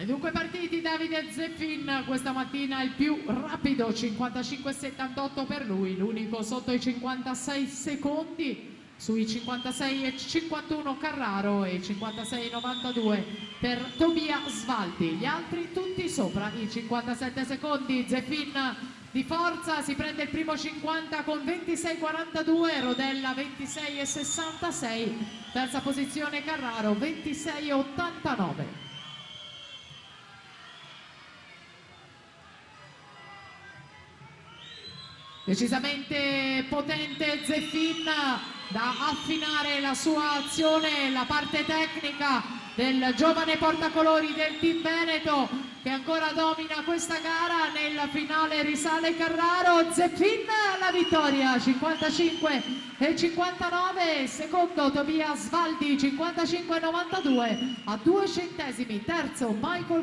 dunque partiti Davide Zeffin, questa mattina il più rapido, 55,78 per lui, l'unico sotto i 56 secondi, sui 56,51 Carraro e 56,92 per Tobia Svaldi, gli altri tutti sopra i 57 secondi. Zeffin di forza si prende il primo 50 con 26,42, Rodella 26,66, terza posizione Carraro 26,89. Decisamente potente Zeffin, da affinare la sua azione, la parte tecnica del giovane portacolori del team Veneto che ancora domina questa gara. Nel finale risale Carraro, Zeffin alla vittoria 55 e 59, secondo Tobia Svaldi 55,92 a 2 centesimi, terzo Michael